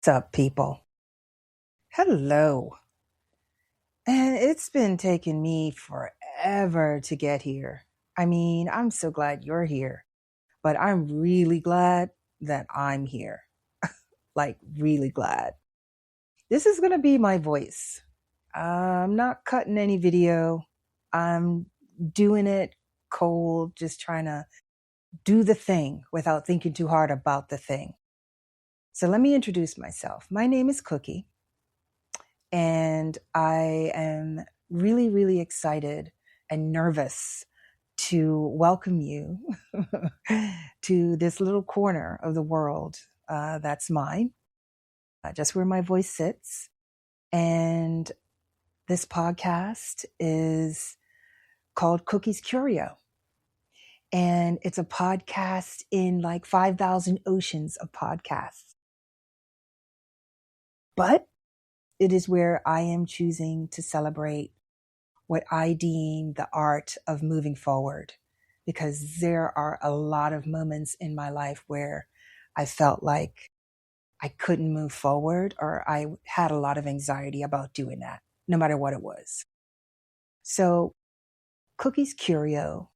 What's up, people? Hello. And it's been taking me forever to get here. I mean, I'm so glad you're here, but I'm really glad that I'm here. Like, really glad. This is going to be my voice. I'm not cutting any video. I'm doing it cold, just trying to do the thing without thinking too hard about the thing. So let me introduce myself. My name is Cookie. And I am really, really excited and nervous to welcome you to this little corner of the world that's mine, just where my voice sits. And this podcast is called Cookie's Curio. And it's a podcast in like 5,000 oceans of podcasts. But it is where I am choosing to celebrate what I deem the art of moving forward, because there are a lot of moments in my life where I felt like I couldn't move forward, or I had a lot of anxiety about doing that, no matter what it was. So Cookie's Curio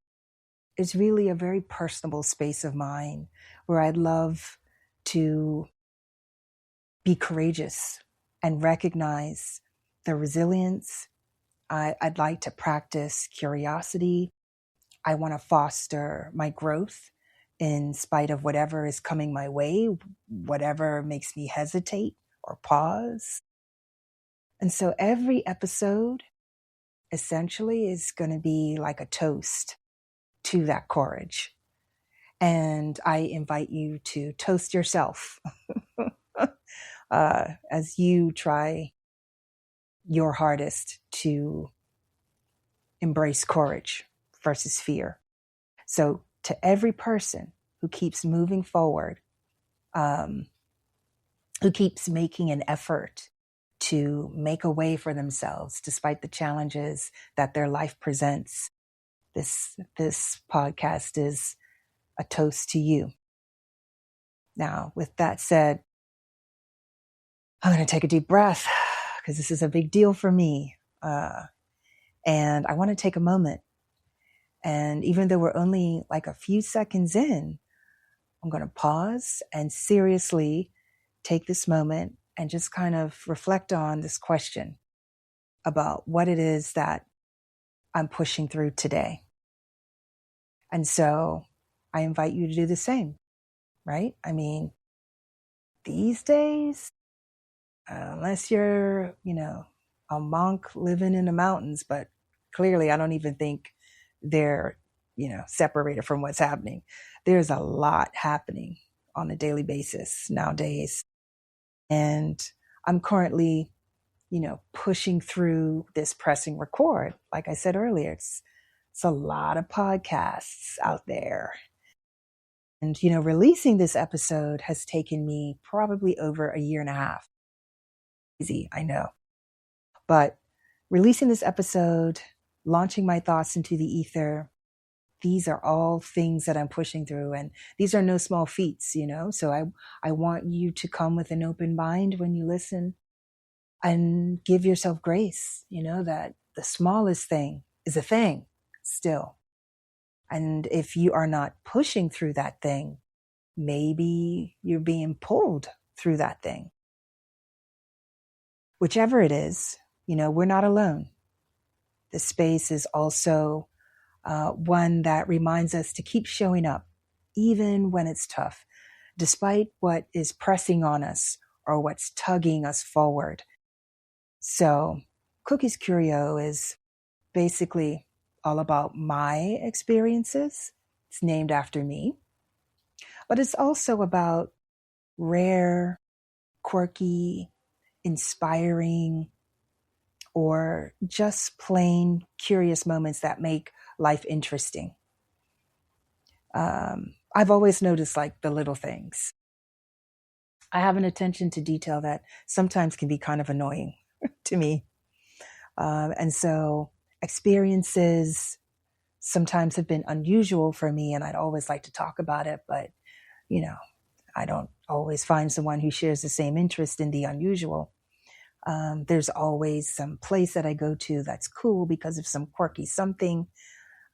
is really a very personable space of mine where I'd love to be courageous and recognize the resilience. I'd like to practice curiosity. I want to foster my growth in spite of whatever is coming my way, whatever makes me hesitate or pause. And so every episode essentially is going to be like a toast to that courage. And I invite you to toast yourself as you try your hardest to embrace courage versus fear. So to every person who keeps moving forward, who keeps making an effort to make a way for themselves despite the challenges that their life presents, this podcast is a toast to you. Now, with that said, I'm going to take a deep breath because this is a big deal for me. And I want to take a moment. And even though we're only like a few seconds in, I'm going to pause and seriously take this moment and just kind of reflect on this question about what it is that I'm pushing through today. And so I invite you to do the same, right? I mean, these days, unless you're, a monk living in the mountains, but clearly I don't even think they're, separated from what's happening. There's a lot happening on a daily basis nowadays. And I'm currently, pushing through this pressing record. Like I said earlier, it's a lot of podcasts out there. And, releasing this episode has taken me probably over a year and a half. Easy, I know. But releasing this episode, launching my thoughts into the ether, these are all things that I'm pushing through. And these are no small feats, So I want you to come with an open mind when you listen and give yourself grace, that the smallest thing is a thing still. And if you are not pushing through that thing, maybe you're being pulled through that thing. Whichever it is, we're not alone. This space is also one that reminds us to keep showing up, even when it's tough, despite what is pressing on us or what's tugging us forward. So Cookie's Curio is basically all about my experiences. It's named after me, but it's also about rare, quirky, inspiring, or just plain curious moments that make life interesting. I've always noticed like the little things. I have an attention to detail that sometimes can be kind of annoying to me. And so experiences sometimes have been unusual for me, and I'd always like to talk about it, but, I don't always find someone who shares the same interest in the unusual. There's always some place that I go to that's cool because of some quirky something.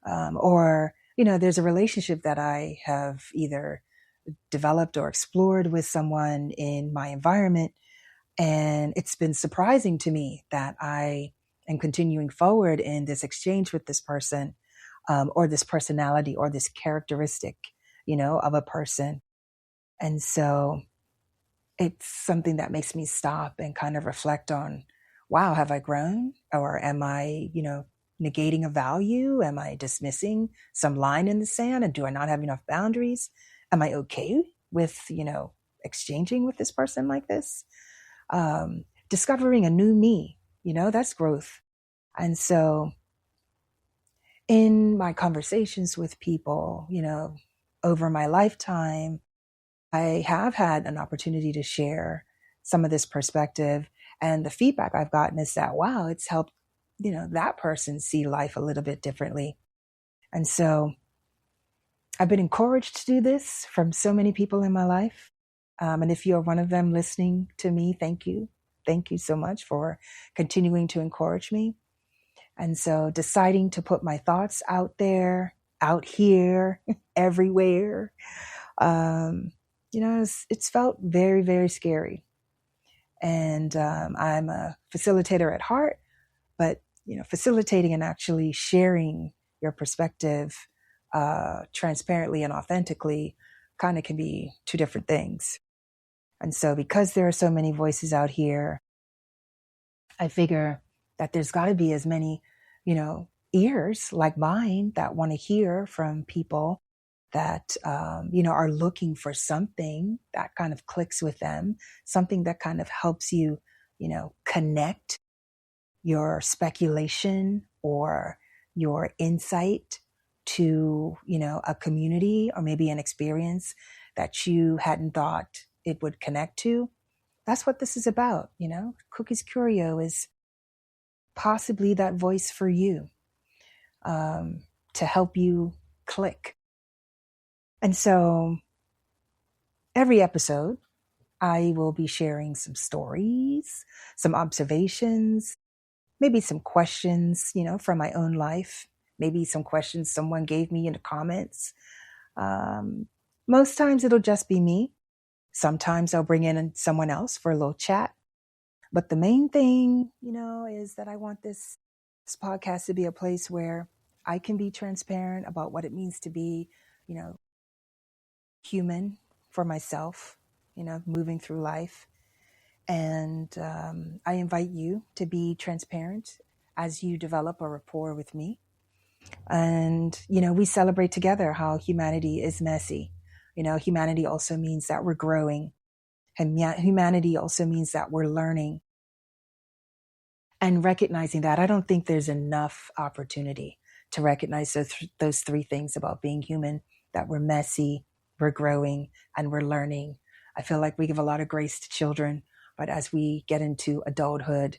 Or, there's a relationship that I have either developed or explored with someone in my environment. And it's been surprising to me that I am continuing forward in this exchange with this person, or this personality or this characteristic, of a person. And so it's something that makes me stop and kind of reflect on, wow, have I grown? Or am I, negating a value? Am I dismissing some line in the sand? And do I not have enough boundaries? Am I okay with, exchanging with this person like this? Discovering a new me, that's growth. And so in my conversations with people, over my lifetime, I have had an opportunity to share some of this perspective. And the feedback I've gotten is that, wow, it's helped, that person see life a little bit differently. And so I've been encouraged to do this from so many people in my life. And if you're one of them listening to me, thank you. Thank you so much for continuing to encourage me. And so deciding to put my thoughts out there, out here, everywhere, it's felt very, very scary. And I'm a facilitator at heart, but, facilitating and actually sharing your perspective transparently and authentically kind of can be two different things. And so because there are so many voices out here, I figure that there's got to be as many, ears like mine that want to hear from people that, are looking for something that kind of clicks with them, something that kind of helps you, connect your speculation or your insight to, a community or maybe an experience that you hadn't thought it would connect to. That's what this is about, Cookies Curio is possibly that voice for you, to help you click. And so every episode, I will be sharing some stories, some observations, maybe some questions, from my own life, maybe some questions someone gave me in the comments. Most times it'll just be me. Sometimes I'll bring in someone else for a little chat. But the main thing, is that I want this podcast to be a place where I can be transparent about what it means to be, human for myself, moving through life. And I invite you to be transparent as you develop a rapport with me. And, we celebrate together how humanity is messy. Humanity also means that we're growing. And humanity also means that we're learning. And recognizing that, I don't think there's enough opportunity to recognize those three things about being human, that we're messy, we're growing, and we're learning. I feel like we give a lot of grace to children, but as we get into adulthood,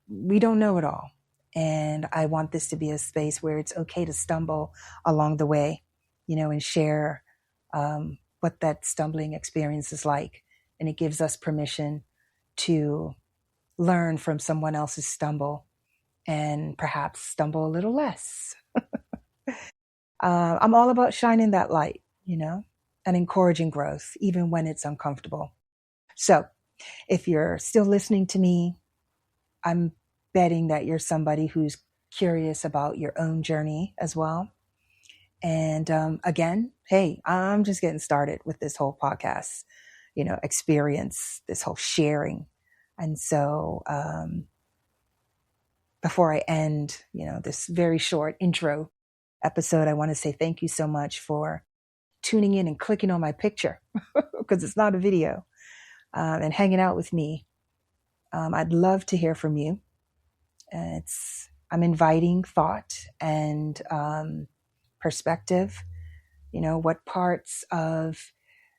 we don't know it all. And I want this to be a space where it's okay to stumble along the way, and share what that stumbling experience is like. And it gives us permission to learn from someone else's stumble and perhaps stumble a little less. I'm all about shining that light, and encouraging growth, even when it's uncomfortable. So if you're still listening to me, I'm betting that you're somebody who's curious about your own journey as well. And again, hey, I'm just getting started with this whole podcast, experience, this whole sharing. And so before I end, this very short intro episode, I want to say thank you so much for tuning in and clicking on my picture because it's not a video, and hanging out with me. I'd love to hear from you. I'm inviting thought and perspective. What parts of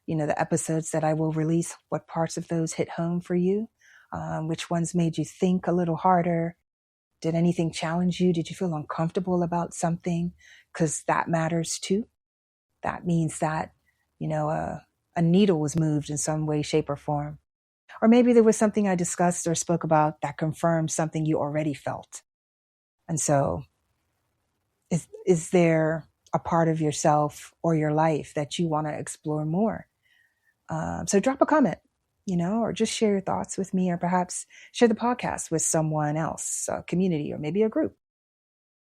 the episodes that I will release, what parts of those hit home for you? Which ones made you think a little harder? Did anything challenge you? Did you feel uncomfortable about something? Because that matters too. That means that a needle was moved in some way, shape, or form. Or maybe there was something I discussed or spoke about that confirmed something you already felt. And so, is there a part of yourself or your life that you want to explore more? So drop a comment, or just share your thoughts with me, or perhaps share the podcast with someone else, a community, or maybe a group.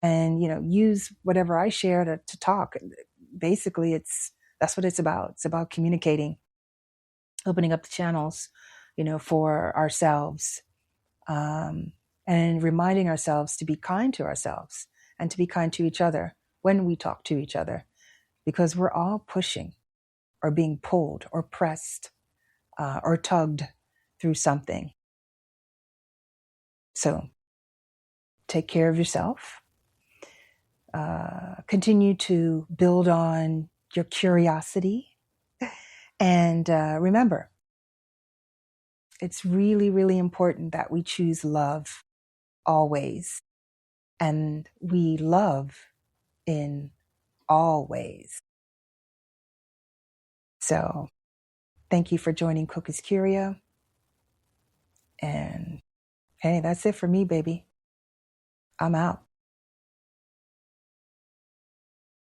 And, use whatever I share to talk. Basically, that's what it's about. It's about communicating, opening up the channels, for ourselves, and reminding ourselves to be kind to ourselves and to be kind to each other when we talk to each other, because we're all pushing or being pulled or pressed or tugged through something. So take care of yourself. Continue to build on your curiosity. And remember, it's really, really important that we choose love always. And we love in all ways. So thank you for joining Cook is Curio. And hey, that's it for me, baby. I'm out.